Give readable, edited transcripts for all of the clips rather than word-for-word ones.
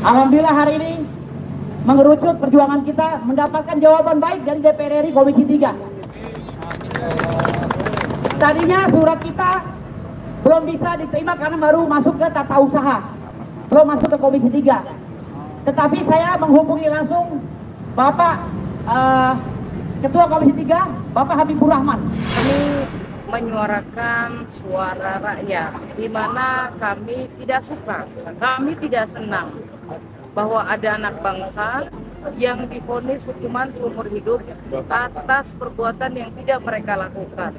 Alhamdulillah hari ini mengerucut perjuangan kita mendapatkan jawaban baik dari DPR RI Komisi 3. Tadinya surat kita belum bisa diterima karena baru masuk ke tata usaha, belum masuk ke Komisi 3. Tetapi saya menghubungi langsung Bapak Ketua Komisi 3, Bapak Habibur Rahman. Kami menyuarakan suara rakyat, di mana kami tidak suka, kami tidak senang bahwa ada anak bangsa yang divonis hukuman seumur hidup atas perbuatan yang tidak mereka lakukan.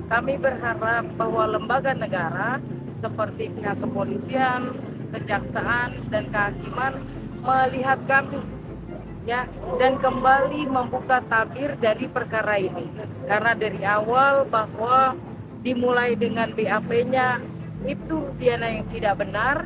Kami berharap bahwa lembaga negara seperti pihak kepolisian, kejaksaan, dan kehakiman melihat kami dan kembali membuka tabir dari perkara ini. Karena dari awal bahwa dimulai dengan BAP-nya itu Diana yang tidak benar,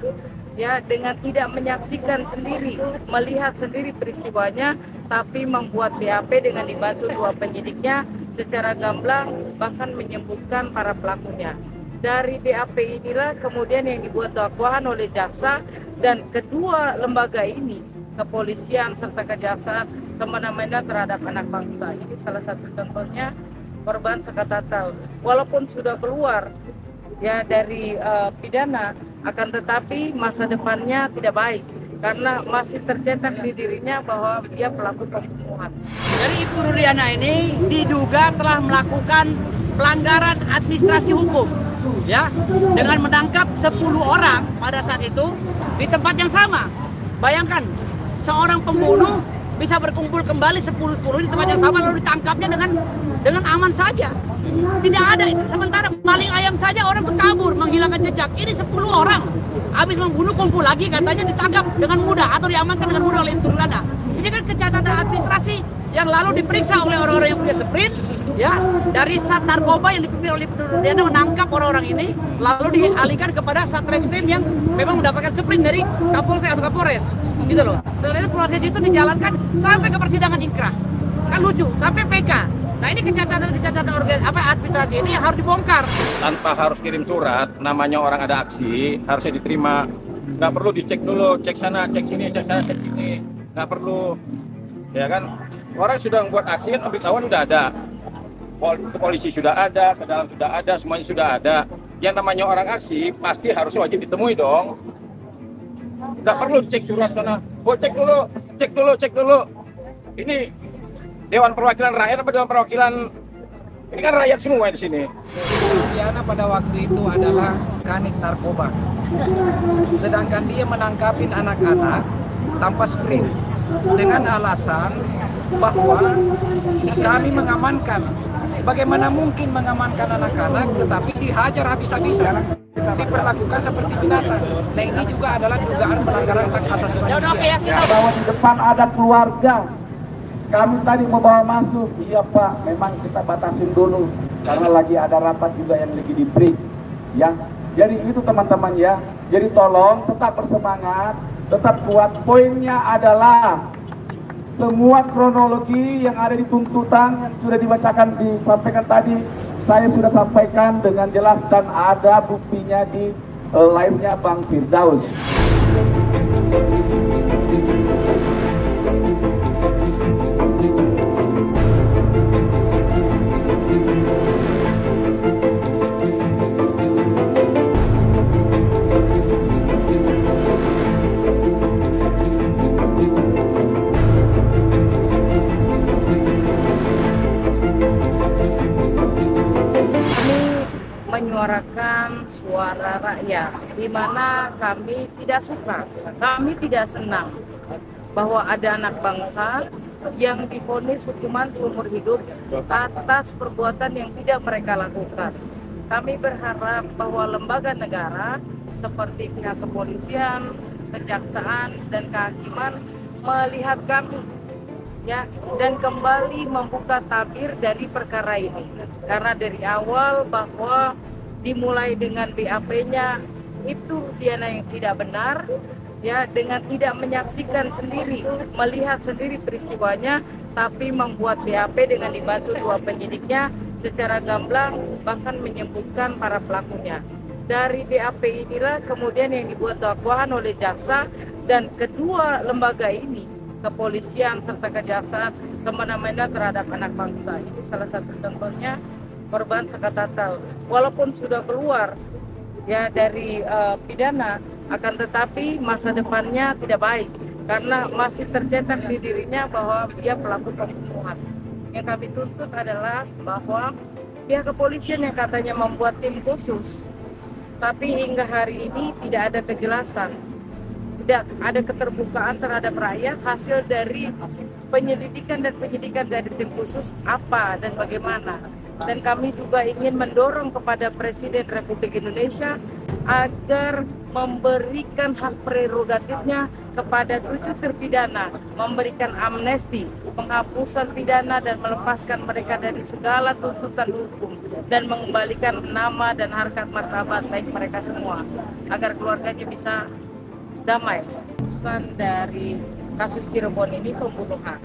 dengan tidak menyaksikan sendiri, melihat sendiri peristiwanya, tapi membuat BAP dengan dibantu dua penyidiknya secara gamblang, bahkan menyebutkan para pelakunya. Dari BAP inilah kemudian yang dibuat dakwaan oleh jaksa, dan kedua lembaga ini, kepolisian serta kejaksaan, semena-mena terhadap anak bangsa. Ini salah satu contohnya korban sekatatal. Walaupun sudah keluar dari pidana, akan tetapi masa depannya tidak baik karena masih tercetak di dirinya bahwa dia pelaku pembunuhan. Jadi Ibu Rudiana ini diduga telah melakukan pelanggaran administrasi hukum, dengan menangkap 10 orang pada saat itu di tempat yang sama. Bayangkan, seorang pembunuh bisa berkumpul kembali 10 di tempat yang sama lalu ditangkapnya dengan aman saja. Tidak ada, sementara maling ayam saja orang tuh kabur menghilangkan jejak. Ini 10 orang habis membunuh kumpul lagi, katanya ditangkap dengan mudah atau diamankan dengan mudah oleh Ibu Rudiana. Ini kan kejahatan administrasi yang lalu diperiksa oleh orang-orang yang punya sprint, dari Sat Narkoba yang dipimpin oleh Ibu Rudiana menangkap orang-orang ini, lalu dialihkan kepada Satreskrim yang memang mendapatkan sprint dari Kapolsek atau Kapolres, gitu loh. Sebenarnya proses itu dijalankan sampai ke persidangan inkrah, kan lucu, sampai PK. Nah ini kejahatan administrasi ini yang harus dibongkar. Tanpa harus kirim surat, namanya orang ada aksi, harusnya diterima. Nggak perlu dicek dulu, cek sana, cek sini, cek sana, cek sini. Nggak perlu, ya kan? Orang sudah membuat aksi kan, pemberitahuan sudah ada. Polisi sudah ada, ke dalam sudah ada, semuanya sudah ada. Yang namanya orang aksi, pasti harusnya wajib ditemui dong. Nggak perlu cek surat sana. Oh cek dulu. Ini Dewan Perwakilan Rakyat apa Dewan Perwakilan? Ini kan rakyat semua di sini. Diana pada waktu itu adalah kanit narkoba. Sedangkan dia menangkapin anak-anak tanpa sprint dengan alasan bahwa kami mengamankan. Bagaimana mungkin mengamankan anak-anak tetapi dihajar habis-habisan, diperlakukan seperti binatang. Nah ini juga adalah dugaan pelanggaran hak asasi manusia. Bahwa di depan ada keluarga, kami tadi membawa masuk, iya Pak, memang kita batasin dulu karena lagi ada rapat juga yang lagi di break, Jadi itu teman-teman Jadi tolong tetap bersemangat, tetap kuat. Poinnya adalah semua kronologi yang ada di tuntutan yang sudah disampaikan tadi, saya sudah sampaikan dengan jelas dan ada buktinya di live-nya Bang Firdaus. Menyuarakan suara rakyat, di mana kami tidak suka, kami tidak senang bahwa ada anak bangsa yang divonis hukuman seumur hidup atas perbuatan yang tidak mereka lakukan. Kami berharap bahwa lembaga negara seperti pihak kepolisian, kejaksaan, dan kehakiman melihat kami dan kembali membuka tabir dari perkara ini. Karena dari awal bahwa dimulai dengan BAP-nya itu Diana yang tidak benar, dengan tidak menyaksikan sendiri, melihat sendiri peristiwanya, tapi membuat BAP dengan dibantu dua penyidiknya secara gamblang, bahkan menyebutkan para pelakunya. Dari BAP inilah kemudian yang dibuat dakwaan oleh jaksa, Dan kedua lembaga ini, kepolisian serta kejaksaan, semena-mena terhadap anak bangsa. Ini salah satu contohnya korban Sakatatal. Walaupun sudah keluar ya dari pidana, akan tetapi masa depannya tidak baik karena masih tercetak di dirinya bahwa dia pelaku pembunuhan. Yang kami tuntut adalah bahwa pihak kepolisian yang katanya membuat tim khusus, tapi hingga hari ini tidak ada kejelasan, tidak ada keterbukaan terhadap rakyat hasil dari penyelidikan dari tim khusus apa dan bagaimana. Dan kami juga ingin mendorong kepada Presiden Republik Indonesia agar memberikan hak prerogatifnya kepada 7 terpidana, memberikan amnesti, penghapusan pidana dan melepaskan mereka dari segala tuntutan hukum dan mengembalikan nama dan harkat martabat baik mereka semua agar keluarganya bisa damai. Pesan dari kasus Cirebon ini pembunuhan.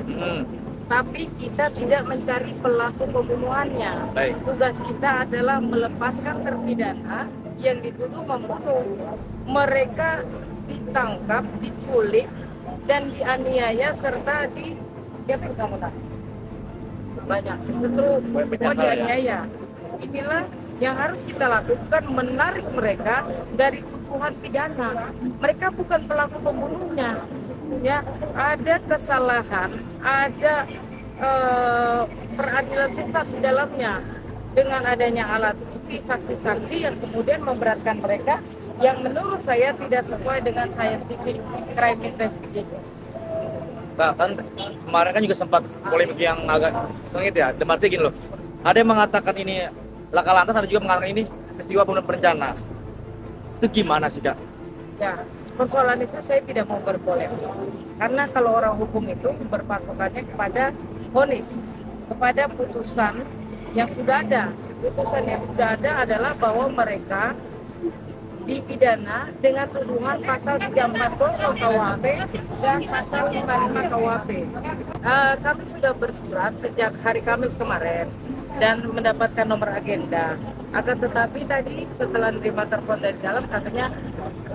Tapi kita tidak mencari pelaku pembunuhannya. Tugas kita adalah melepaskan terpidana yang dituduh membunuh. Mereka ditangkap, diculik, dan dianiaya serta banyak dianiaya. Inilah yang harus kita lakukan, menarik mereka dari tuduhan pidana. Mereka bukan pelaku pembunuhnya. Ya, ada kesalahan, ada peradilan sesat di dalamnya dengan adanya alat bukti, saksi-saksi yang kemudian memberatkan mereka yang menurut saya tidak sesuai dengan scientific crime investigation. Pak, kan kemarin kan juga sempat polemik yang agak sengit ya. Artinya gini loh, ada yang mengatakan ini laka lantas, ada juga mengatakan ini peristiwa pembunuhan berencana. Itu gimana sih, Kak? Ya, persoalan itu saya tidak mau berpolemik. Karena kalau orang hukum itu berpatokannya kepada vonis, kepada putusan yang sudah ada. Putusan yang sudah ada adalah bahwa mereka dipidana dengan tuduhan pasal 340 KUHP dan pasal 55 KUHP. Kami sudah bersurat sejak hari Kamis kemarin dan mendapatkan nomor agenda. Akan tetapi tadi setelah terima telepon dari dalam katanya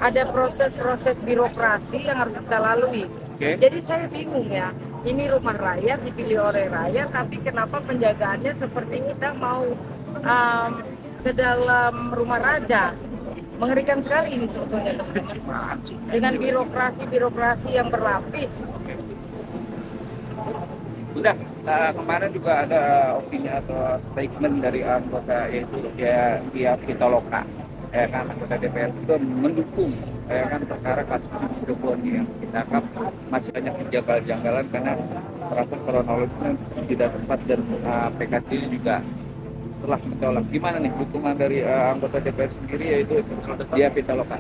ada proses-proses birokrasi yang harus kita lalui. Jadi saya bingung ya, ini rumah rakyat dipilih oleh rakyat, tapi kenapa penjagaannya seperti kita mau ke dalam rumah raja? Mengerikan sekali ini sebetulnya dengan birokrasi yang berlapis. Sudah kemarin juga ada opini atau statement dari anggota yaitu dia Pitaloka, ya kan, anggota DPR juga mendukung ya kan perkara kasus Cirebon yang ditangkap masih banyak kejanggalan karena proses kronologisnya tidak tepat dan PKS ini juga telah menolak. Gimana nih dukungan dari anggota DPR sendiri yaitu dia Pitaloka?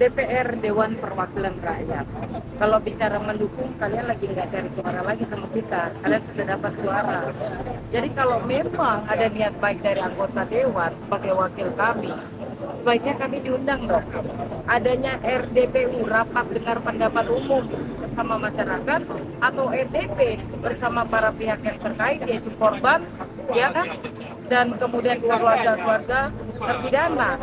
DPR Dewan Perwakilan Rakyat. Kalau bicara mendukung, kalian lagi nggak cari suara lagi sama kita. Kalian sudah dapat suara. Jadi kalau memang ada niat baik dari anggota Dewan sebagai wakil kami, sebaiknya kami diundang dong. Adanya RDPU, rapat dengar pendapat umum bersama masyarakat, atau RDP bersama para pihak yang terkait, yaitu korban, ya kan, dan kemudian keluarga-keluarga terpidana.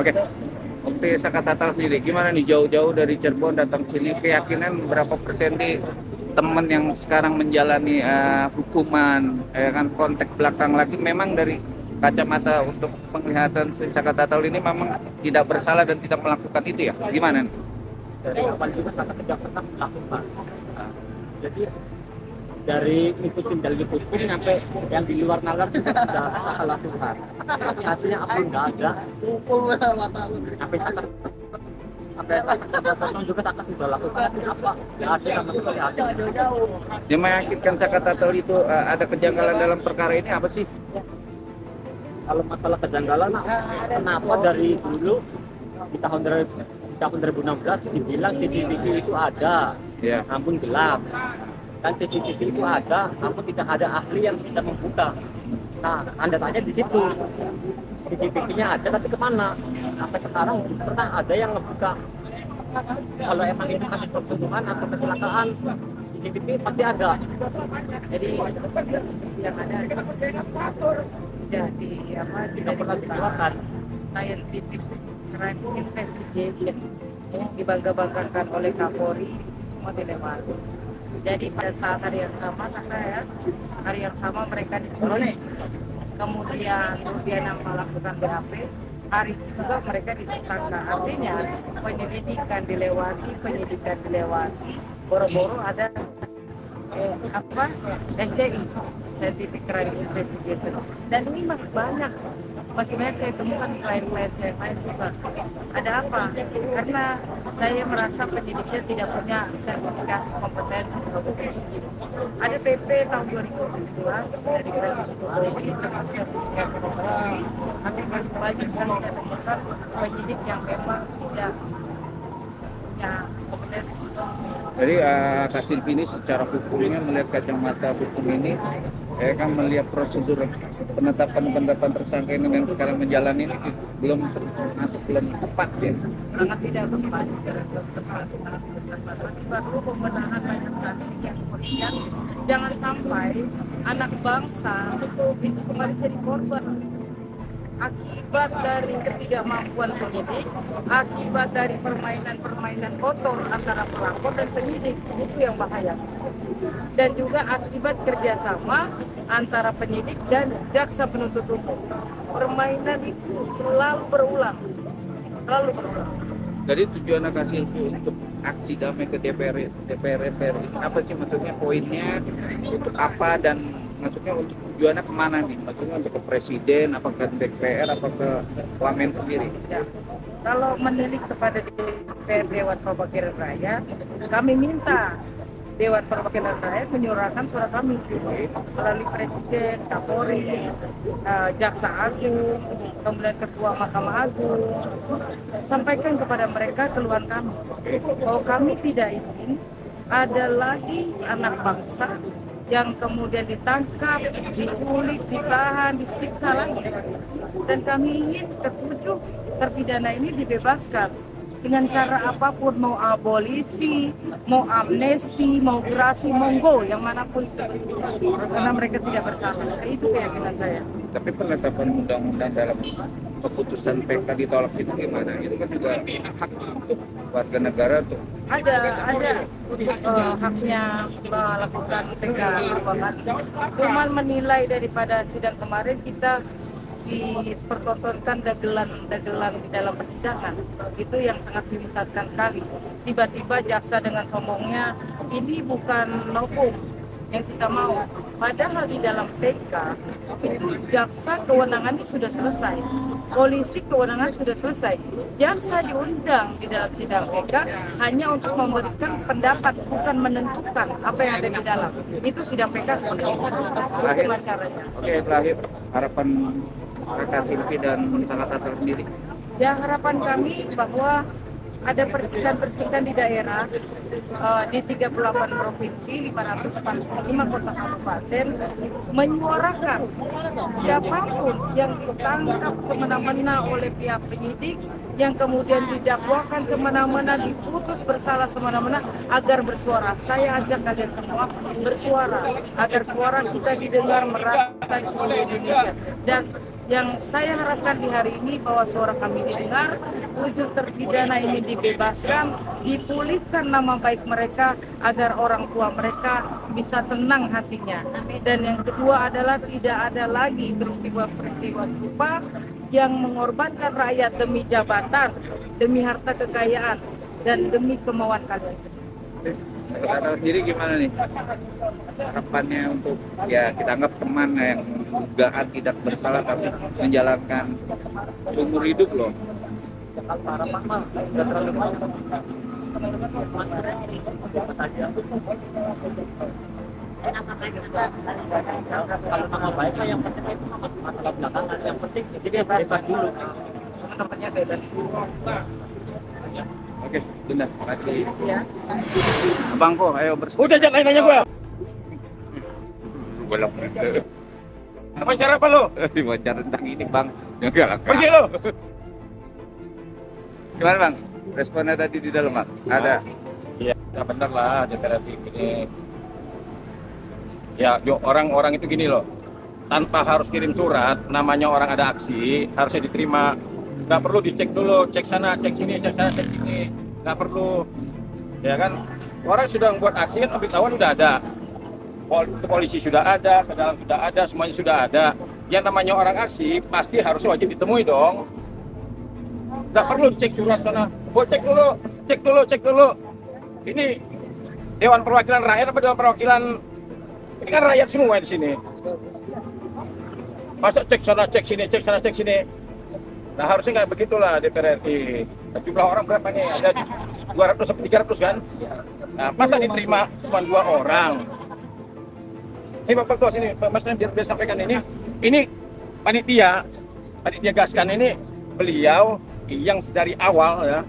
Oke, untuk Sakatatal sendiri, gimana nih jauh-jauh dari Cirebon datang sini, keyakinan berapa persen nih teman yang sekarang menjalani hukuman, ya kan, konteks belakang lagi memang dari kacamata untuk penglihatan Sakatatal ini memang tidak bersalah dan tidak melakukan itu ya, gimana nih? Dari awal juga sampai kejaksaan melakukan. Jadi dari ngikutin dalil hukum sampai yang di luar nalar juga sudah kita lakukan. Hasilnya apa nggak ada. Sampai Sakatatal juga kita sudah lakukan apa? Nggak ada sama sekali hasil. Yang meyakinkan Sakatatal itu ada kejanggalan dalam perkara ini apa sih? kalau masalah kejanggalan, kenapa dari dulu di tahun 2016 dibilang CCTV itu ada, Ya. namun gelap. Dan CCTV itu ada, namun tidak ada ahli yang bisa membuka. Nah, Anda tanya di situ, CCTV-nya ada, tapi kemana? Sampai sekarang belum pernah ada yang membuka. Kalau emang itu kasus pembunuhan atau kecelakaan, CCTV pasti ada. Jadi CCTV yang ada tidak Pernah dikeluarkan. scientific crime investigation yang dibangga-banggakan oleh Kapolri semua dilewati. Jadi pada saat hari yang sama hari yang sama mereka diculik, kemudian Rudiana melakukan BAP, hari itu juga mereka ditersangka. Artinya penyelidikan dilewati, boro-boro ada SCI, Scientific Crime Investigation, dan ini masih banyak saya temukan klien-klien saya lain juga. Ada apa? Karena saya merasa penyidiknya tidak punya sertifikasi kompetensi sebagai penyidik. Ada PP tahun 2017 dari Presiden Jokowi tentang sertifikasi kompetensi, tapi masih banyak sekali saya temukan penyidik yang memang tidak punya kompetensi. Jadi Kak Silvi ini secara hukumnya melihat kacamata hukum ini, kan melihat prosedur penetapan tersangka ini yang sekarang menjalani ini belum tepat ya. Sangat tidak tepat, masih perlu pembenahan banyak sekali yang kemudian jangan sampai anak bangsa itu kembali jadi korban akibat dari ketidakmampuan penyidik, akibat dari permainan kotor antara pelapor dan penyidik. Itu yang bahaya. Dan juga akibat kerjasama antara penyidik dan jaksa penuntut umum. Permainan itu selalu berulang. Jadi tujuan Kak Silvi untuk aksi damai ke DPR apa sih maksudnya, poinnya untuk apa, dan maksudnya untuk tujuannya kemana nih? Maksudnya untuk ke presiden, apa ke DPR, apa ke Wamen sendiri? Ya. Kalau menilik kepada DPR Dewan Perwakilan Rakyat, kami minta Dewan Perwakilan Rakyat menyuarakan suara kami melalui Presiden, Kapolri, Jaksa Agung, kemudian Ketua Mahkamah Agung, sampaikan kepada mereka keluhan kami bahwa kami tidak ingin ada lagi anak bangsa yang kemudian ditangkap, diculik, ditahan, disiksa lagi. Dan kami ingin ketujuh terpidana ini dibebaskan dengan cara apapun, mau abolisi, mau amnesti, mau gerasi, monggo, yang manapun itu, karena mereka tidak bersalah. Itu keyakinan saya. Tapi penetapan undang-undang dalam keputusan PK ditolak itu gimana? Itu kan juga hak untuk warga negara tuh. Ada haknya melakukan PK perubahan. Cuman menilai daripada sidang kemarin kita dipertontonkan dagelan di dalam persidangan, itu yang sangat menyesatkan sekali. Tiba-tiba jaksa dengan sombongnya, ini bukan novum yang kita mau, padahal di dalam PK itu jaksa kewenangannya sudah selesai, polisi kewenangan sudah selesai, jaksa diundang di dalam sidang PK hanya untuk memberikan pendapat, bukan menentukan apa yang ada di dalam. Itu sidang PK seperti itu. Bagaimana caranya? Oke, terakhir harapan Kakak Silvi dan Kakak sendiri. Ya, harapan kami bahwa ada percikan-percikan di daerah, di 38 provinsi, 545 kota kabupaten, menyuarakan siapapun yang ditangkap semena-mena oleh pihak penyidik, yang kemudian didakwakan semena-mena, diputus bersalah semena-mena, agar bersuara. Saya ajak kalian semua bersuara, agar suara kita didengar merata di seluruh Indonesia. Dan yang saya harapkan di hari ini bahwa suara kami didengar, 7 terpidana ini dibebaskan, dipulihkan nama baik mereka agar orang tua mereka bisa tenang hatinya. Dan yang kedua adalah tidak ada lagi peristiwa-peristiwa serupa yang mengorbankan rakyat demi jabatan, demi harta kekayaan, dan demi kemauan kalian sendiri. Kakak sendiri gimana nih harapannya untuk, ya kita anggap teman yang dugaan tidak bersalah tapi menjalankan seumur hidup loh. Harapan mah sudah terlalu banyak. Apa saja. Kalau nama baik lah yang penting itu masalah belakangan, yang penting jadi bebas dulu. Namanya bebas dulu. Oke, benar. Makasih. Ya. Abang kok, ayo bersih. Udah jangan nanya gua. Bolong. Apa cara apa lo? Wajar tentang ini, Bang. Yang galak. Pergi lo. Gimana, Bang? Responnya tadi di dalam, Bang? Ada. Iya, ya benar lah DPR RI ini. Ya, orang-orang itu gini loh. Tanpa harus kirim surat, namanya orang ada aksi, harusnya diterima. Nggak perlu dicek dulu, cek sana, cek sini, cek sana, cek sini. Nggak perlu. Ya kan? Orang sudah membuat aksi kan pemberitahuan udah ada. Polisi sudah ada, ke dalam sudah ada, semuanya sudah ada. Yang namanya orang aksi pasti harus wajib ditemui dong. Nggak perlu cek surat sana. Oh, cek dulu, cek dulu, cek dulu. Ini Dewan Perwakilan Rakyat apa Dewan Perwakilan? Ini kan rakyat semua di sini. Masa cek sana, cek sini, cek sana, cek sini. Nah harusnya nggak begitulah DPR RI. Jumlah orang berapa nih? Ada 200 sampai 300 kan? Nah, masa diterima cuma 2 orang? Ini Bapak Ketua sini, Mas biar sampaikan ini panitia gaskan ini beliau yang dari awal ya.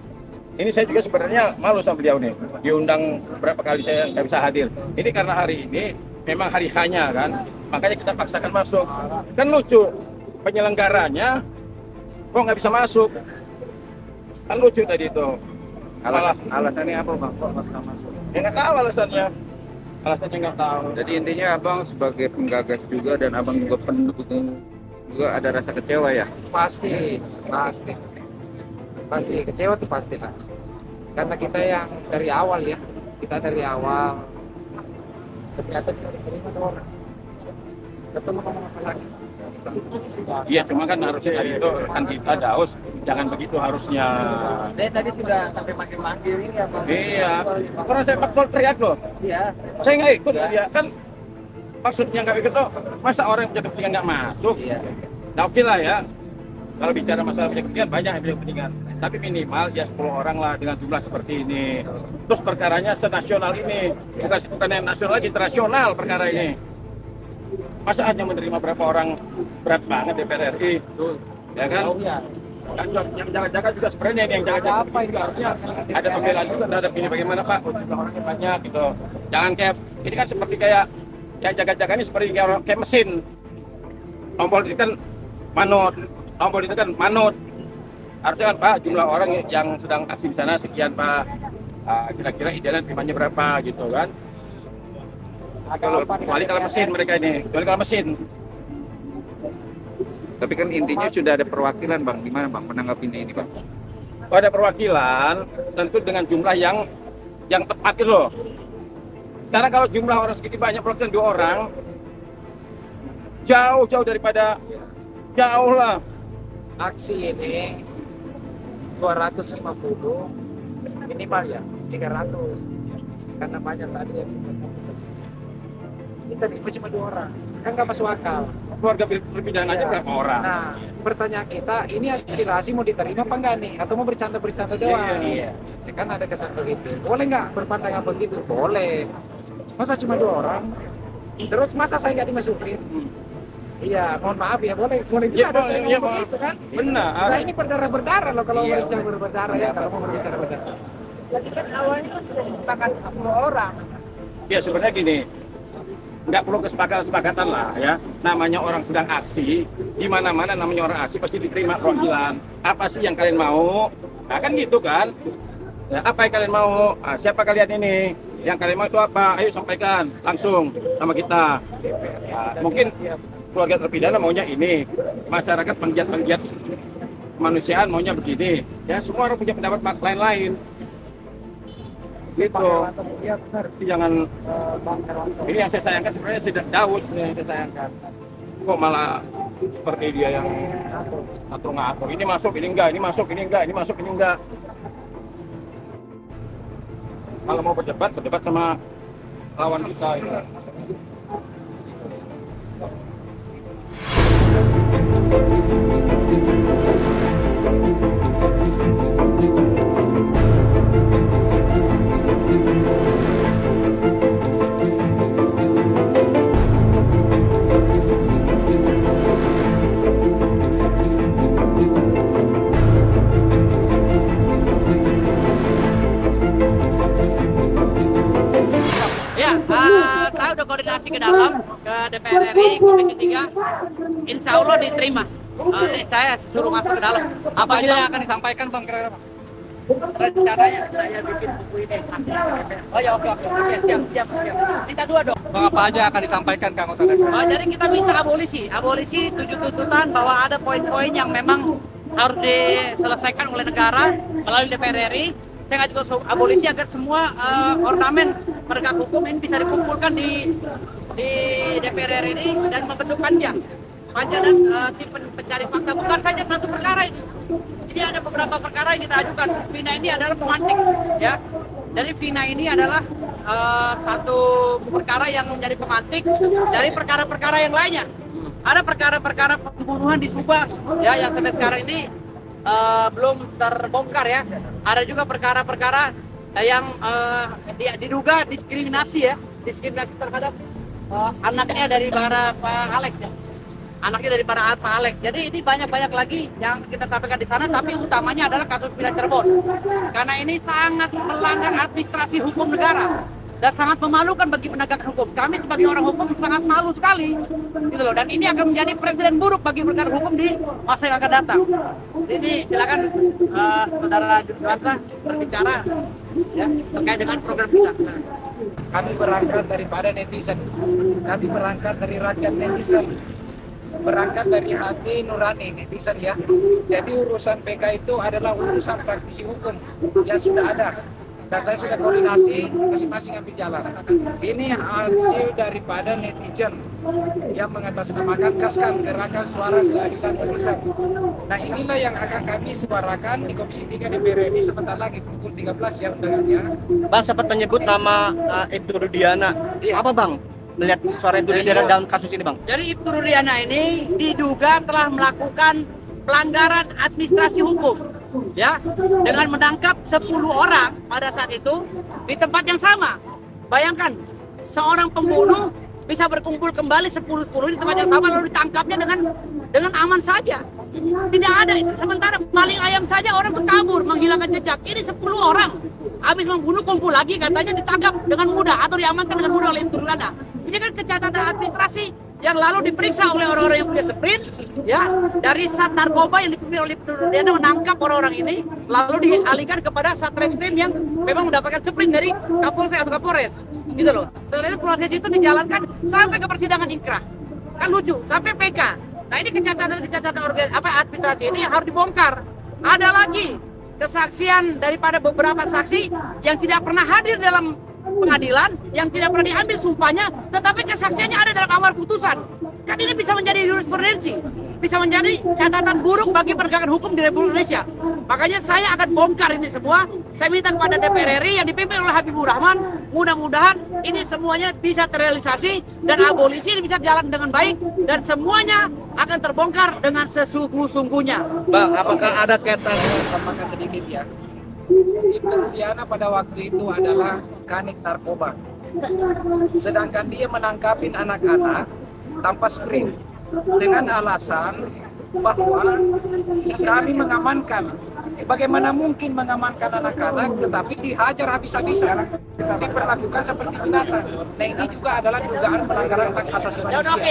Ini saya juga sebenarnya malu sama beliau nih. Diundang berapa kali saya nggak bisa hadir. Ini karena hari ini memang hari hanya kan, makanya kita paksakan masuk. Kan lucu, penyelenggaranya kok nggak bisa masuk. Kan lucu tadi itu. Alasannya apa, Bang? Kok nggak bisa masuk? Ya nggak tahu alasannya. Alasannya nggak tahu. Jadi intinya Abang sebagai penggagas juga dan Abang juga pendukung juga ada rasa kecewa ya? Pasti kecewa tuh pasti lah, karena kita yang dari awal ya, ternyata tidak diterima tuh orang, ketemu ngomong apa lagi. Iya, cuma kan harusnya tadi itu kan kita Daus jangan begitu harusnya. Saya tadi sudah sampai manggil-manggil ini ya Bang. Iya, karena saya pakpol teriak loh. Iya. Saya nggak ikut dia kan, maksudnya nggak ikut tuh, masa orang yang punya kepentingan nggak masuk? Iya. Nah oke lah ya, kalau bicara masalah punya kepentingan banyak yang punya kepentingan, tapi minimal ya 10 orang lah dengan jumlah seperti ini. Terus perkaranya senasional ini, bukan yang nasional lagi, internasional perkara ini. Masa hanya menerima berapa orang, berat banget DPR RI, ya kan? Kan yang jaga-jaga juga sebenarnya ini yang jaga-jaga apa juga harusnya ada pembelaan juga terhadap ini bagaimana Pak, jumlah orangnya banyak gitu. Jangan kayak ini kan seperti kayak yang jaga-jaga ini seperti kayak mesin. Tombol itu kan manut. Harusnya kan Pak jumlah orang yang sedang aksi di sana sekian Pak. Kira-kira idealnya terimanya berapa gitu kan? Kecuali kalau mesin mereka ini, kecuali kalau mesin. Tapi kan intinya sudah ada perwakilan Bang, gimana Bang menanggapi ini Bang? Oh, ada perwakilan, tentu dengan jumlah yang tepat itu loh. Sekarang kalau jumlah orang segitu banyak, perwakilan 2 orang, jauh daripada jauh lah. Aksi ini 250 minimal ya 300, karena banyak tadi yang kita terima cuma 2 orang, kan nggak masuk akal. Keluarga terpidana aja berapa orang? Nah, pertanyaan kita, ini aspirasi mau diterima apa enggak nih? Atau mau bercanda-bercanda doang? Iya. Ya kan ada kesan begitu. Boleh nggak berpandangan begitu? Boleh. Masa cuma 2 orang? Terus masa saya nggak dimasukin? Iya, mohon maaf ya, boleh juga ada saya ngomong begitu kan? Benar. Saya ini berdarah-berdarah loh kalau mau bicara berdarah ya, kalau mau berbicara berdarah. Jadi kan awalnya kan sudah disepakati 10 orang. Ya sebenarnya gini, nggak perlu kesepakatan lah ya. Namanya orang sedang aksi, di mana-mana namanya orang aksi pasti diterima perwakilan. Apa sih yang kalian mau? Nah kan gitu kan. Ya, apa yang kalian mau? Siapa kalian ini? Yang kalian mau itu apa? Ayo sampaikan langsung sama kita. Mungkin keluarga terpidana maunya ini, masyarakat penggiat kemanusiaan maunya begini. Ya semua orang punya pendapat lain-lain. Gitu. Jangan ini yang saya sayangkan sebenarnya tidak Daus yang saya sayangkan. Kok malah seperti dia yang ngatur-ngatur. Ini masuk, ini enggak, ini masuk, ini enggak, ini masuk, ini enggak. Kalau mau berdebat sama lawan kita ini. ke dalam ke DPR RI Komisi 3, insya Allah diterima. Saya suruh masuk ke dalam. Apa aja yang akan disampaikan Bang kira-kira? Rencananya saya bikin buku ini. Oh ya, oke. Siap. Minta dua dong. Bang, apa aja akan disampaikan ke anggota DPR? Jadi kita minta abolisi 7 tuntutan bahwa ada poin-poin yang memang harus diselesaikan oleh negara melalui DPR RI. Saya juga abolisi agar semua ornamen penegak hukum ini bisa dikumpulkan di DPR RI ini dan membentuk panja dan tim pencari fakta. Bukan saja satu perkara ini. Jadi ada beberapa perkara yang kita ajukan. Vina ini adalah pemantik, ya. Jadi Vina ini adalah satu perkara yang menjadi pemantik dari perkara-perkara yang lainnya. Ada perkara-perkara pembunuhan di Subang, ya, yang sampai sekarang ini belum terbongkar, ya. Ada juga perkara-perkara yang diduga diskriminasi terhadap anaknya dari para Pak Alex, ya. Anaknya dari para Pak Alex. Jadi ini banyak lagi yang kita sampaikan di sana, tapi utamanya adalah kasus Vina Cirebon. Karena ini sangat melanggar administrasi hukum negara dan sangat memalukan bagi penegakan hukum. Kami sebagai orang hukum sangat malu sekali, gitu loh. Dan ini akan menjadi presiden buruk bagi penegakan hukum di masa yang akan datang. Jadi silakan saudara Jurusansa berbicara, ya, terkait dengan program kita. Kami berangkat daripada netizen, kami berangkat dari rakyat netizen, berangkat dari hati nurani netizen, ya. Jadi urusan PK itu adalah urusan praktisi hukum yang sudah ada. Dan saya sudah koordinasi, masing-masing ambil jalan. Ini hasil daripada netizen yang mengatasnamakan GASKAN, Gerakan Suara Keadilan Netizen. Nah, inilah yang akan kami suarakan di Komisi 3 DPR RI sebentar lagi pukul 13 ya undangannya. Bang sempat menyebut nama Ibtu Rudiana. Apa Bang melihat suara Ibtu Rudiana dalam kasus ini Bang? Jadi Ibtu Rudiana ini diduga telah melakukan pelanggaran administrasi hukum, ya, dengan menangkap 10 orang pada saat itu di tempat yang sama. Bayangkan, seorang pembunuh bisa berkumpul kembali 10 di tempat yang sama lalu ditangkapnya dengan aman saja. Tidak ada, sementara maling ayam saja orang kabur menghilangkan jejak. Ini 10 orang habis membunuh kumpul lagi, katanya ditangkap dengan mudah atau diamankan dengan mudah oleh Ibtu Rudiana. Ini kan kecacatan administrasi yang lalu diperiksa oleh orang-orang yang punya sprint, ya, dari Sat Narkoba yang dipimpin oleh Ibtu Rudiana menangkap orang-orang ini, lalu dialihkan kepada Satreskrim yang memang mendapatkan sprint dari Kapolsek atau Kapolres, gitu loh. Setelah itu proses itu dijalankan sampai ke persidangan inkrah, kan lucu, sampai PK. Nah, ini kecacatan administrasi ini yang harus dibongkar. Ada lagi kesaksian daripada beberapa saksi yang tidak pernah hadir dalam pengadilan, yang tidak pernah diambil sumpahnya, tetapi kesaksiannya ada dalam amar putusan. Kan ini bisa menjadi jurisprudensi, bisa menjadi catatan buruk bagi penegakan hukum di Republik Indonesia. Makanya saya akan bongkar ini semua. Saya minta kepada DPR RI yang dipimpin oleh Habibur Rahman, mudah-mudahan ini semuanya bisa terrealisasi dan abolisi ini bisa jalan dengan baik dan semuanya akan terbongkar dengan sesungguh-sungguhnya. Bang, apakah ada kaitan? Tambahkan sedikit, ya. Ibtu Rudiana pada waktu itu adalah kanit narkoba. Sedangkan dia menangkapin anak-anak tanpa sprint dengan alasan bahwa kami mengamankan. Bagaimana mungkin mengamankan anak-anak tetapi dihajar habis-habisan, diperlakukan seperti binatang. Nah, ini juga adalah dugaan pelanggaran hak asasi manusia.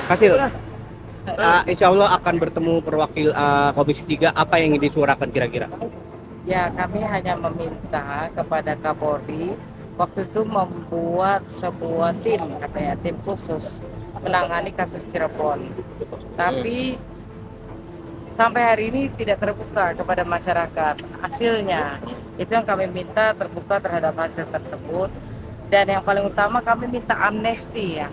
Kasil, insya Allah akan bertemu perwakil Komisi 3. Apa yang ingin disuarakan kira-kira? Ya, kami hanya meminta kepada Kapolri waktu itu membuat sebuah tim, katanya tim khusus menangani kasus Cirebon. Tapi sampai hari ini tidak terbuka kepada masyarakat hasilnya. Itu yang kami minta, terbuka terhadap hasil tersebut. Dan yang paling utama kami minta amnesti ya.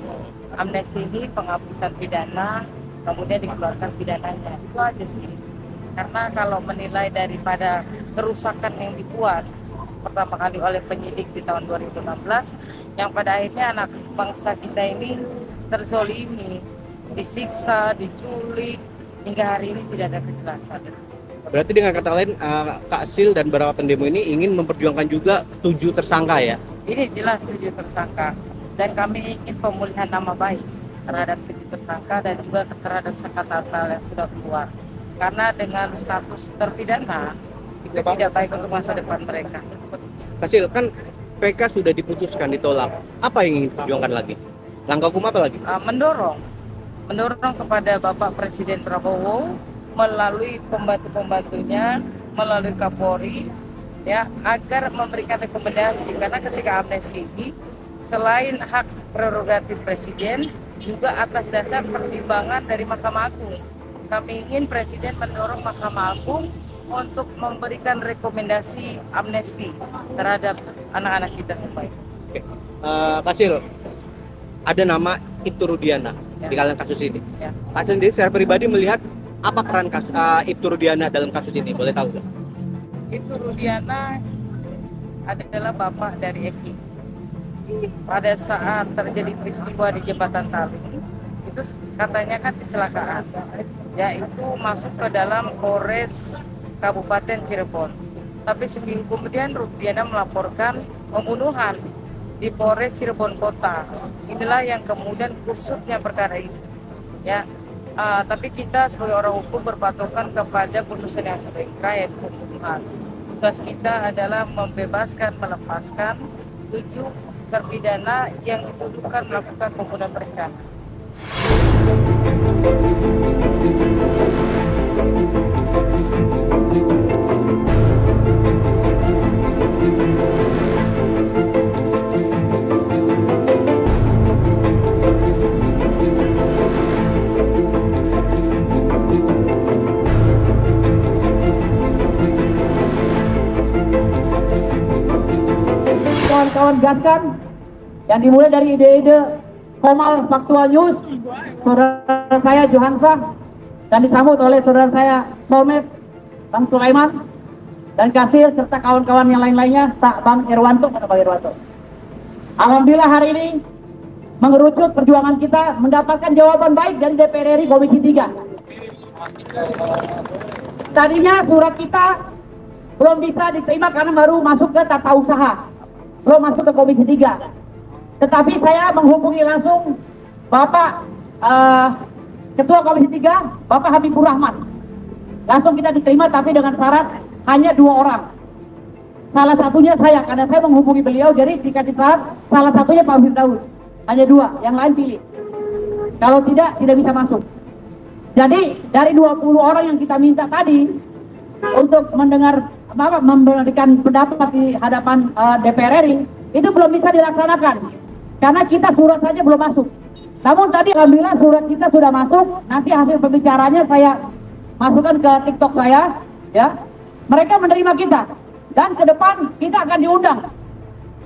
Amnesti ini penghapusan pidana, kemudian dikeluarkan pidananya. Itu aja sih. Karena kalau menilai daripada kerusakan yang dibuat pertama kali oleh penyidik di tahun 2016, yang pada akhirnya anak bangsa kita ini terzolimi, disiksa, diculik, hingga hari ini tidak ada kejelasan. Berarti dengan kata lain, Kak Sil dan beberapa pendemo ini ingin memperjuangkan juga 7 tersangka ya? Ini jelas 7 tersangka. Dan kami ingin pemulihan nama baik terhadap 7 tersangka dan juga terhadap Sakatal yang sudah keluar. Karena dengan status terpidana, itu tidak baik untuk masa depan mereka. Kak Sil, kan PK sudah diputuskan, ditolak. Apa yang ingin diperjuangkan lagi? Langkah hukum apa lagi? Mendorong kepada Bapak Presiden Prabowo melalui pembantu-pembantunya, melalui Kapolri, ya, agar memberikan rekomendasi. Karena ketika amnesti ini, selain hak prerogatif Presiden, juga atas dasar pertimbangan dari Mahkamah Agung. Kami ingin Presiden mendorong Mahkamah Agung untuk memberikan rekomendasi amnesti terhadap anak-anak kita semua. Oke. Kak Sil, ada nama Ibtu Rudiana di dalam kasus ini. Ya. Kak Sil sendiri secara pribadi melihat apa peran Ibtu Rudiana dalam kasus ini? Boleh tahu nggak? Ibtu Rudiana adalah bapak dari Eki. Pada saat terjadi peristiwa di Jembatan Tali, itu katanya kan kecelakaan, yaitu masuk ke dalam Polres Kabupaten Cirebon. Tapi seminggu kemudian Rudiana melaporkan pembunuhan di Polres Cirebon Kota. Inilah yang kemudian kusutnya perkara ini. Ya, tapi kita sebagai orang hukum berpatokan kepada putusan yang sudah inkrah, yaitu pembunuhan. Tugas kita adalah membebaskan, melepaskan 7 terpidana yang dituduhkan melakukan pembunuhan berencana. Kawan-kawan gaskan yang dimulai dari ide-ide Komal Faktual News, saudara saya Johansa, dan disambut oleh saudara saya Solmed, Bang Sulaiman, dan Kasil, serta kawan-kawan yang lain-lainnya, Bang Irwanto, atau Bang Irwanto. Alhamdulillah hari ini mengerucut perjuangan kita mendapatkan jawaban baik dari DPR RI Komisi 3. Tadinya surat kita belum bisa diterima karena baru masuk ke tata usaha, belum masuk ke Komisi 3. Tetapi saya menghubungi langsung Bapak Ketua Komisi 3, Bapak Habibur Rahman. Langsung kita diterima, tapi dengan syarat hanya 2 orang. Salah satunya saya, karena saya menghubungi beliau, jadi dikasih syarat salah satunya Pak Firdaus. Hanya 2, yang lain pilih. Kalau tidak bisa masuk. Jadi dari 20 orang yang kita minta tadi untuk memberikan pendapat di hadapan DPR RI, itu belum bisa dilaksanakan karena kita surat saja belum masuk. Namun tadi alhamdulillah surat kita sudah masuk, nanti hasil pembicaranya saya masukkan ke TikTok saya, ya. Mereka menerima kita, dan ke depan kita akan diundang.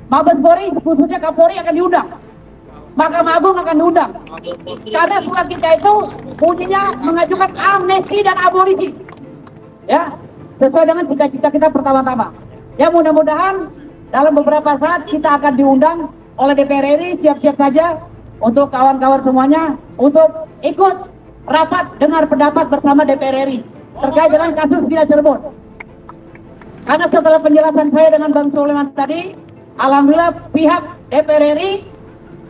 Mabes Polri, khususnya Kapolri akan diundang. Mahkamah Agung akan diundang. Karena surat kita itu bunyinya mengajukan amnesti dan abolisi, ya, sesuai dengan cita-cita kita pertama-tama. Ya, mudah-mudahan dalam beberapa saat kita akan diundang oleh DPR RI. Siap-siap saja untuk kawan-kawan semuanya untuk ikut rapat dengar pendapat bersama DPR RI terkait dengan kasus Villa Cirebon. Karena setelah penjelasan saya dengan Bang Soleman tadi, alhamdulillah pihak DPR RI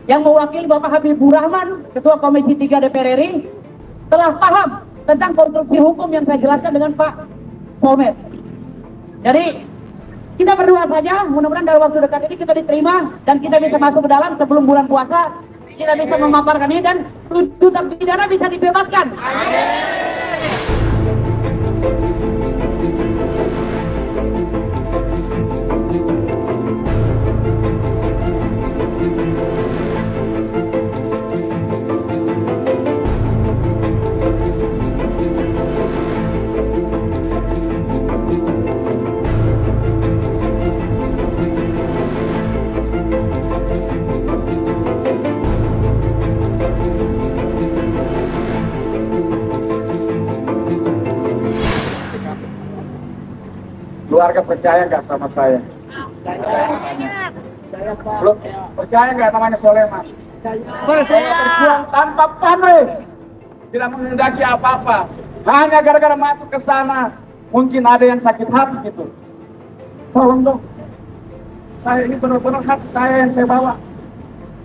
yang mewakili Bapak Habibur Rahman, Ketua Komisi 3 DPR RI, telah paham tentang konstruksi hukum yang saya jelaskan dengan Pak Solmed. Jadi kita berdua saja, mudah-mudahan dalam waktu dekat ini kita diterima dan kita bisa masuk ke dalam sebelum bulan puasa. Kita bisa memaparkan ini dan 7 terpidana bisa dibebaskan. Keluarga percaya nggak sama saya? Belum percaya nggak namanya Soleman? Saya berjuang tanpa pamrih, tidak menghendaki apa-apa, hanya gara-gara masuk ke sana. Mungkin ada yang sakit hati gitu. Tolong dong, saya ini benar-benar hati saya yang saya bawa.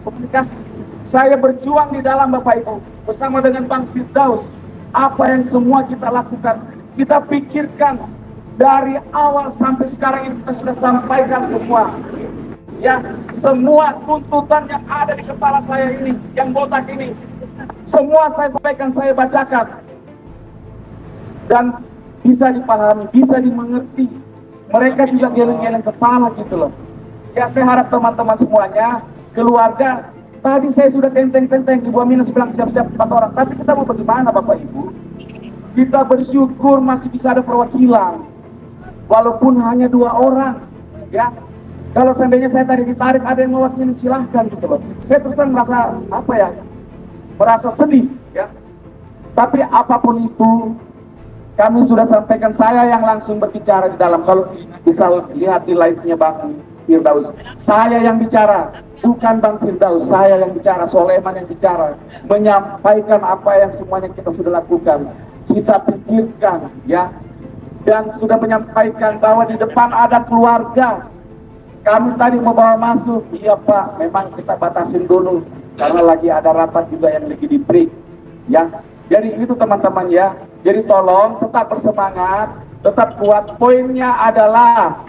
Komunikasi, saya berjuang di dalam Bapak Ibu bersama dengan Bang Firdaus. Apa yang semua kita lakukan, kita pikirkan. Dari awal sampai sekarang ini kita sudah sampaikan semua, ya, semua tuntutan yang ada di kepala saya ini, yang botak ini, semua saya sampaikan, saya bacakan, dan bisa dipahami, bisa dimengerti. Mereka juga geleng-geleng kepala gitu loh. Ya, saya harap teman-teman semuanya, keluarga, tadi saya sudah tenteng-tenteng, Ibu Aminah bilang siap-siap 4 orang, tapi kita mau bagaimana Bapak Ibu? Kita bersyukur masih bisa ada perwakilan. Walaupun hanya 2 orang, ya. Kalau seandainya saya tadi ditarik, ada yang mewakili, silahkan gitu loh. Saya terus terang merasa apa ya, merasa sedih, ya. Tapi apapun itu, kami sudah sampaikan, saya yang langsung berbicara di dalam. Kalau bisa lihat di live-nya Bang Firdaus, saya yang bicara, bukan Bang Firdaus, saya yang bicara, Soleman yang bicara, menyampaikan apa yang semuanya kita sudah lakukan, kita pikirkan, ya. Dan sudah menyampaikan bahwa di depan ada keluarga. Kami tadi membawa masuk, iya Pak, memang kita batasin dulu karena lagi ada rapat juga yang lagi di break, ya. Jadi itu teman-teman ya. Jadi tolong tetap bersemangat, tetap kuat. Poinnya adalah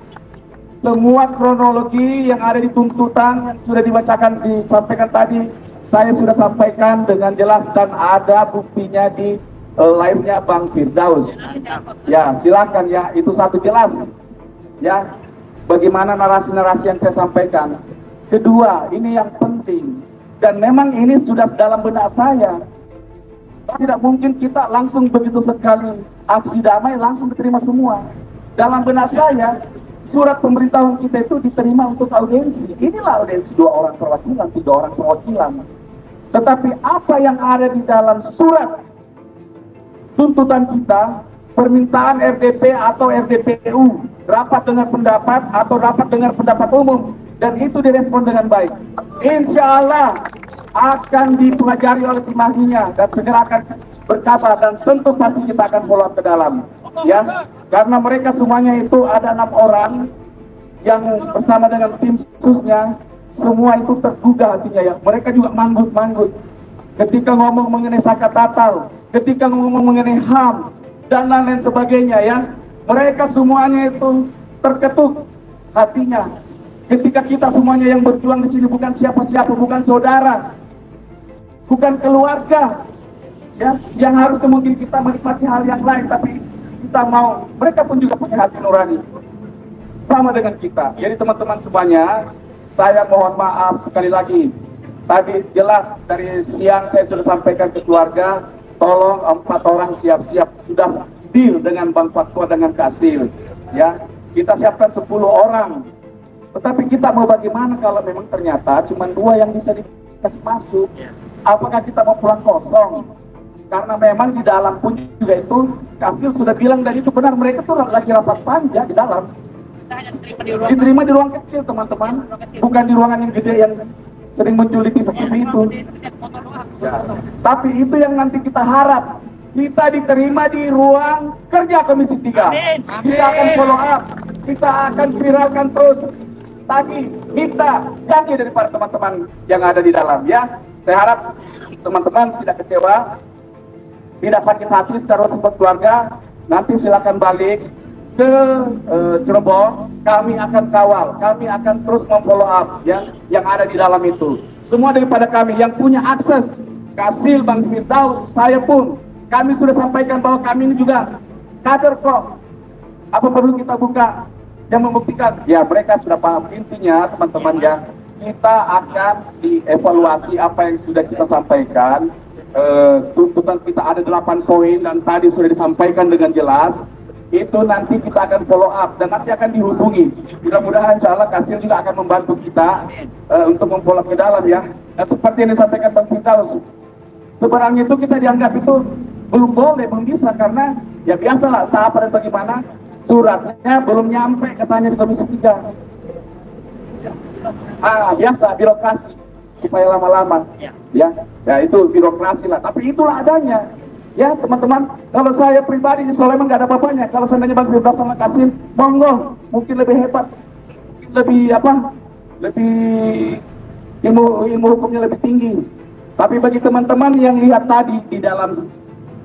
semua kronologi yang ada di tuntutan yang sudah dibacakan, disampaikan tadi, saya sudah sampaikan dengan jelas dan ada buktinya di live-nya Bang Firdaus. Ya, silakan ya, itu satu jelas. Ya, bagaimana narasi-narasi yang saya sampaikan. Kedua, ini yang penting. Dan memang ini sudah dalam benak saya. Tidak mungkin kita langsung begitu sekali aksi damai langsung diterima semua. Dalam benak saya, surat pemberitahuan kita itu diterima untuk audiensi. Inilah audiensi 2 orang perwakilan, 3 orang perwakilan. Tetapi apa yang ada di dalam surat tuntutan kita, permintaan RDP atau RDPU, rapat dengar pendapat atau rapat dengar pendapat umum, dan itu direspon dengan baik. Insya Allah akan dipelajari oleh tim ahlinya dan segera akan berkabar, dan tentu pasti kita akan follow up ke dalam, ya, karena mereka semuanya itu ada 6 orang yang bersama dengan tim khususnya, semua itu tergugah hatinya ya. Mereka juga manggut-manggut ketika ngomong mengenai zakat tatal, ketika ngomong mengenai HAM dan lain-lain sebagainya ya. Mereka semuanya itu terketuk hatinya. Ketika kita semuanya yang berjuang di sini bukan siapa-siapa, bukan saudara, bukan keluarga, ya, yang harus mungkin kita menikmati hal yang lain, tapi kita mau, mereka pun juga punya hati nurani sama dengan kita. Jadi teman-teman semuanya, saya mohon maaf sekali lagi tadi jelas dari siang saya sudah sampaikan ke keluarga, tolong 4 orang siap-siap, sudah deal dengan Bang Fatwa dengan Kasil, ya. Kita siapkan 10 orang. Tetapi kita mau bagaimana kalau memang ternyata cuma 2 yang bisa dikasih masuk? Apakah kita mau pulang kosong? Karena memang di dalam pun juga itu Kasil sudah bilang dan itu benar, mereka tuh lagi rapat panja di dalam. Diterima di ruang kecil teman-teman, bukan di ruangan yang gede yang sering muncul di TV itu. Ya. Tapi itu yang nanti kita harap, kita diterima di ruang kerja Komisi 3. Kita akan follow up, kita akan viralkan terus. Tadi minta janji dari para teman-teman yang ada di dalam, ya. Saya harap teman-teman tidak kecewa, tidak sakit hati secara support keluarga. Nanti silakan balik ke Cirebon, kami akan kawal, kami akan terus memfollow up, ya, yang ada di dalam itu. Semua daripada kami yang punya akses, Kasil, Bang Firdaus, saya pun, kami sudah sampaikan bahwa kami ini juga kader kok. Apa perlu kita buka yang membuktikan? Ya, mereka sudah paham. Intinya teman-teman, ya, kita akan dievaluasi apa yang sudah kita sampaikan. Tuntutan kita ada 8 poin dan tadi sudah disampaikan dengan jelas. Itu nanti kita akan follow up dan nanti akan dihubungi. Mudah-mudahan insya Allah Kasil juga akan membantu kita untuk memfollow up ke dalam, ya. Dan seperti yang disampaikan Bang Firdaus, sebenarnya itu kita dianggap itu belum boleh, belum bisa, karena ya biasalah tahapan bagaimana, suratnya belum nyampe katanya di Komisi 3. Biasa birokrasi supaya lama-lama, ya itu birokrasi lah, tapi itulah adanya. Ya teman-teman, kalau saya pribadi di Soleman nggak ada apa-apanya. Kalau seandainya Bang Firdaus sama Kasim, monggo, mungkin lebih hebat, mungkin lebih ilmu hukumnya lebih tinggi. Tapi bagi teman-teman yang lihat tadi di dalam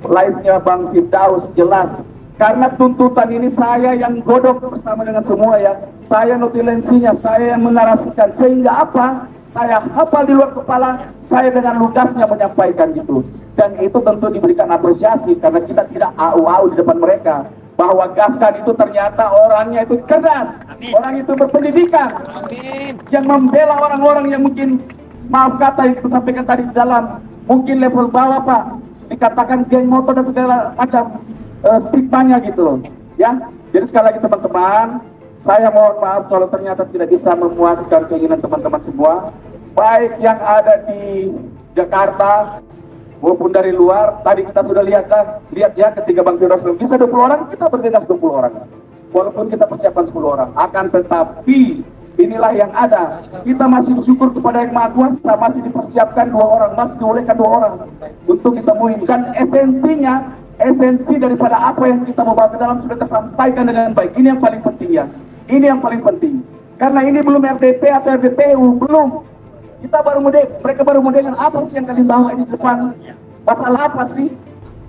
live-nya Bang Firdaus, jelas karena tuntutan ini saya yang godok bersama dengan semua, ya. Saya notulensinya, saya yang menarasikan, sehingga apa? Saya hafal di luar kepala, saya dengan ludasnya menyampaikan gitu. Dan itu tentu diberikan apresiasi karena kita tidak au-au di depan mereka. Bahwa Gaskan itu ternyata orangnya itu cerdas, orang itu berpendidikan, yang membela orang-orang yang mungkin, maaf kata yang kita sampaikan tadi di dalam, mungkin level bawah Pak, dikatakan geng motor dan segala macam stigmanya gitu loh, ya. Jadi sekali lagi teman-teman, saya mohon maaf kalau ternyata tidak bisa memuaskan keinginan teman-teman semua, baik yang ada di Jakarta maupun dari luar. Tadi kita sudah lihat ya, ketika Bang Firdaus belum bisa 20 orang, kita bergegas 20 orang. Walaupun kita persiapkan 10 orang, akan tetapi inilah yang ada. Kita masih syukur kepada Yang Maha Kuasa, masih dipersiapkan 2 orang, masih dibolehkan 2 orang untuk ditemui. Dan esensi daripada apa yang kita mau bawa ke dalam sudah tersampaikan dengan baik. Ini yang paling penting, ya. Ini yang paling penting. Karena ini belum RDP atau RDPU, belum. Kita baru mereka baru dengan apa sih yang kalian bawa ini depan? Masalah apa sih?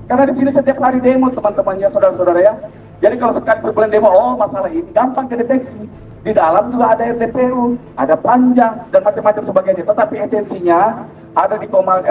Karena di sini setiap hari demo teman-temannya, saudara-saudara, ya. Jadi kalau sekali sebulan demo, oh masalah ini gampang kedeteksi. Di dalam juga ada RDPU, ada panjang dan macam-macam sebagainya. Tetapi esensinya ada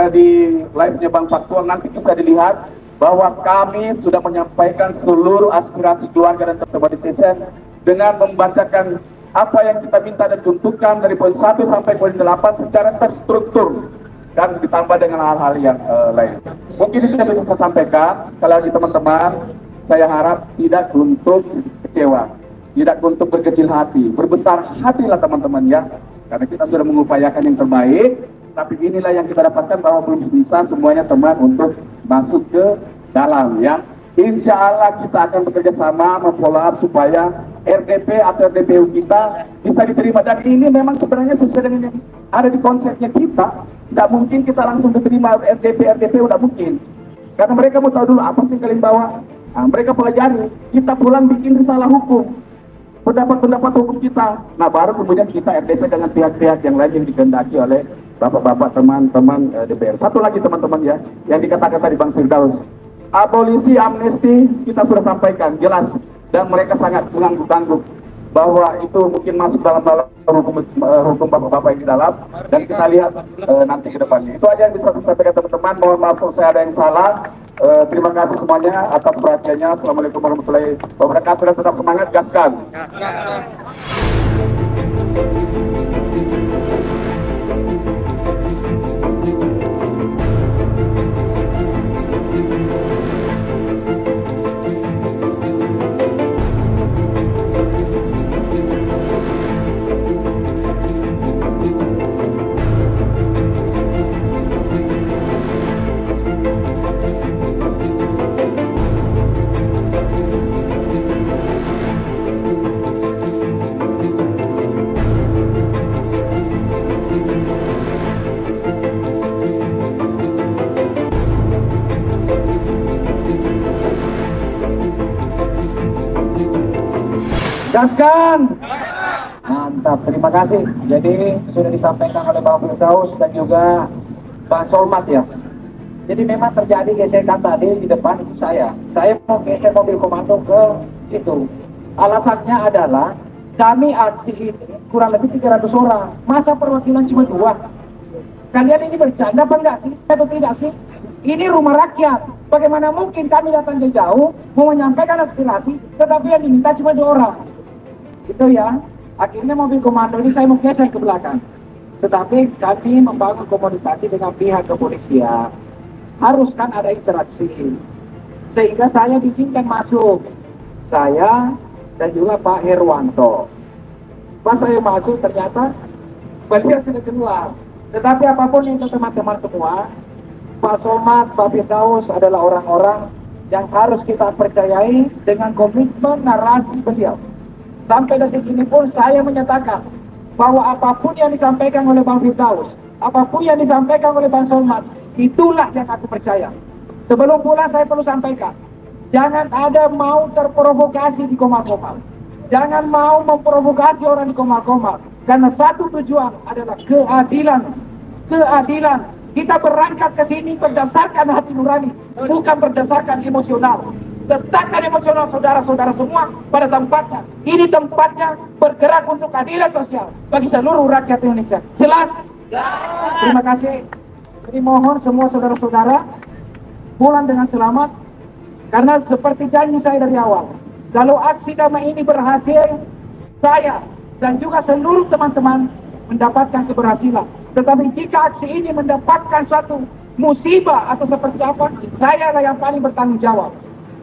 di live-nya Bang Faktual, nanti bisa dilihat bahwa kami sudah menyampaikan seluruh aspirasi keluarga dan teman-teman netizen dengan membacakan apa yang kita minta dan tuntutkan dari poin 1 sampai poin 8 secara terstruktur dan ditambah dengan hal-hal yang lain. Mungkin itu yang bisa saya sampaikan. Sekali lagi teman-teman, saya harap tidak untuk kecewa, tidak untuk berkecil hati, berbesar hatilah teman-teman, ya. Karena kita sudah mengupayakan yang terbaik, tapi inilah yang kita dapatkan bahwa belum bisa semuanya teman untuk masuk ke dalam, ya. Insya Allah kita akan bekerja sama memfollow up supaya RDP atau RDPU kita bisa diterima. Dan ini memang sebenarnya sesuai dengan yang ada di konsepnya kita. Tidak mungkin kita langsung diterima RDPU, tidak mungkin. Karena mereka mau tahu dulu apa sih yang kalian bawa. Nah, mereka pelajari, kita pulang bikin risalah hukum, pendapat hukum kita. Nah baru kemudian kita RDP dengan pihak-pihak yang lain yang dikehendaki oleh bapak-bapak teman-teman DPR. Satu lagi teman-teman, ya, yang dikatakan tadi Bang Firdaus, abolisi amnesti kita sudah sampaikan jelas dan mereka sangat mengangguk-angguk bahwa itu mungkin masuk dalam hukum bapak-bapak yang di dalam, dan kita lihat nanti ke depannya. Itu aja yang bisa saya sampaikan teman-teman. Mohon maaf kalau saya ada yang salah. Terima kasih semuanya atas perhatiannya. Assalamualaikum warahmatullahi wabarakatuh dan tetap semangat, gaskan. Gaskan. Mantap, terima kasih. Jadi sudah disampaikan oleh Bang Firdaus dan juga Bang Solmat ya. Jadi memang terjadi gesekan tadi di depan itu saya. Saya mau geser mobil komando ke situ. Alasannya adalah kami aksi ini kurang lebih 300 orang. Masa perwakilan cuma 2? Kalian ini bercanda apa enggak sih? Atau tidak sih? Ini rumah rakyat. Bagaimana mungkin kami datang jauh mau menyampaikan aspirasi, tetapi yang diminta cuma 2 orang? Itu ya. Akhirnya mobil komando ini saya mau geser ke belakang. Tetapi kami membangun komunikasi dengan pihak kepolisian. Harus kan ada interaksi. Sehingga saya diizinkan masuk. Saya dan juga Pak Herwanto. Pas saya masuk ternyata beliau sudah keluar. Tetapi apapun itu teman-teman semua, Pak Somad, Pak Firdaus adalah orang-orang yang harus kita percayai dengan komitmen narasi beliau. Sampai detik ini pun saya menyatakan bahwa apapun yang disampaikan oleh Bang Firdaus, apapun yang disampaikan oleh Bang Somad, itulah yang aku percaya. Sebelum pulang saya perlu sampaikan, jangan ada mau terprovokasi di Komal-Komal. Jangan mau memprovokasi orang di Komal-Komal. Karena satu tujuan adalah keadilan. Keadilan. Kita berangkat ke sini berdasarkan hati nurani, bukan berdasarkan emosional. Letakkan emosional saudara-saudara semua pada tempatnya. Ini tempatnya bergerak untuk keadilan sosial bagi seluruh rakyat Indonesia. Jelas? Terima kasih. Jadi mohon semua saudara-saudara pulang dengan selamat. Karena seperti janji saya dari awal, kalau aksi damai ini berhasil, saya dan juga seluruh teman-teman mendapatkan keberhasilan. Tetapi jika aksi ini mendapatkan suatu musibah atau seperti apa, saya lah yang paling bertanggung jawab.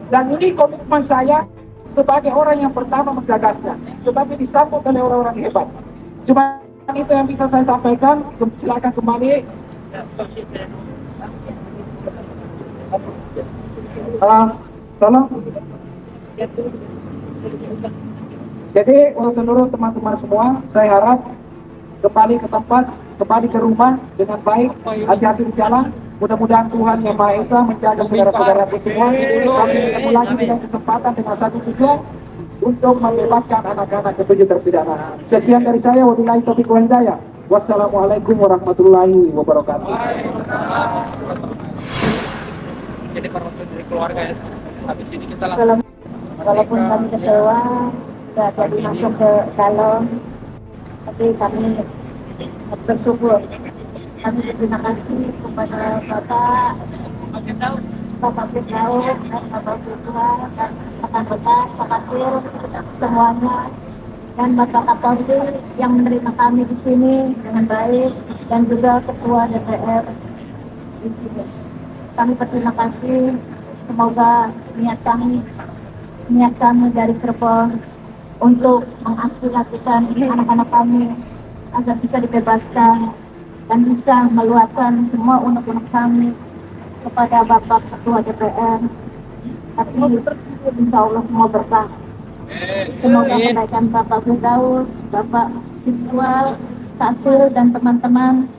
Dan ini komitmen saya sebagai orang yang pertama menggagasnya, tetapi disambut oleh orang-orang hebat. Cuma itu yang bisa saya sampaikan. Silakan kembali. Tolong. Jadi untuk seluruh teman-teman semua, saya harap kembali ke tempat, kembali ke rumah dengan baik, hati-hati di jalan. Mudah-mudahan Tuhan Yang Maha Esa menjaga saudara-saudaraku semua. Sampai ketemu lagi dengan kesempatan dengan satu tujuan untuk membebaskan anak-anak ketujuh terpidana. Sekian dari saya, wabillahi taufiq wal hidayah. Wassalamualaikum warahmatullahi wabarakatuh. Jadi perwakilan dari keluarga ya. Habis ini kita langsung. Walaupun kami kecewa, tidak jadi masuk ke dalam, tapi kami bersyukur. Kami berterima kasih kepada Bapak Firdaus dan Bapak Firdaus dan rekan-rekan, Pak Kasir, semuanya, dan Bapak Kapolri yang menerima kami di sini dengan baik, dan juga Ketua DPR di sini. Kami berterima kasih. Semoga niat kami dari Cirebon untuk mengaspirasikan anak-anak kami agar bisa dibebaskan dan bisa meluapkan semua unek-unek kami kepada Bapak Ketua DPR. Tapi insya Allah semua berkah. Semoga kebaikan Bapak Firdaus, Bapak Siswal, Kasir dan teman-teman,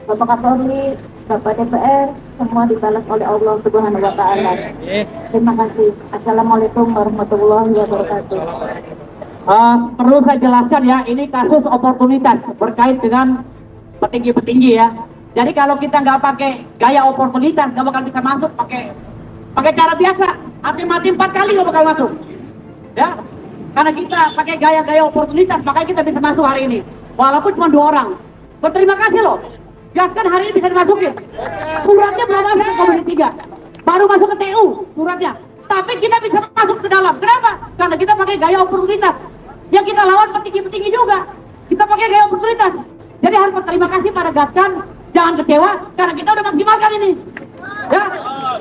Bapak Kapolri, Bapak DPR, semua dibalas oleh Allah Subhanahu wa Ta'ala. Terima kasih. Assalamualaikum warahmatullahi wabarakatuh. Perlu saya jelaskan ya, ini kasus oportunitas berkait dengan petinggi-petinggi ya. Jadi kalau kita nggak pakai gaya oportunitas, nggak bakal bisa masuk pakai cara biasa. Api mati 4 kali nggak bakal masuk. Ya, karena kita pakai gaya-gaya oportunitas, makanya kita bisa masuk hari ini. Walaupun cuma 2 orang. Berterima kasih loh. Gaskan hari ini bisa dimasukin. Suratnya belum masuk ke Komisi 3. Baru masuk ke TU suratnya. Tapi kita bisa masuk ke dalam. Kenapa? Karena kita pakai gaya oportunitas. Yang kita lawan petinggi-petinggi juga. Kita pakai gaya oportunitas. Jadi harus berterima kasih pada Gaskan. Jangan kecewa karena kita udah maksimalkan ini. Ya,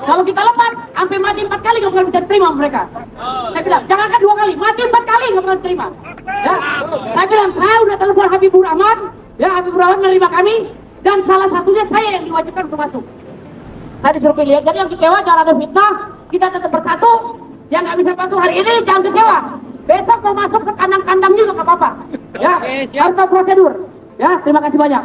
kalau kita lepas sampai mati 4 kali nggak bakal bisa terima mereka. Saya bilang jangankan 2 kali, mati 4 kali nggak bakal terima. Ya, saya bilang saya udah telepon Habibur Rahman. Ya, Habibur Rahman menerima kami. Dan salah satunya saya yang diwajibkan untuk masuk. Saya disuruh pilih. Jadi yang kecewa jangan ada fitnah. Kita tetap bersatu. Yang nggak bisa masuk hari ini jangan kecewa. Besok mau masuk sekandang-kandang juga nggak apa-apa. Ya, harus tahu prosedur. Ya, terima kasih banyak.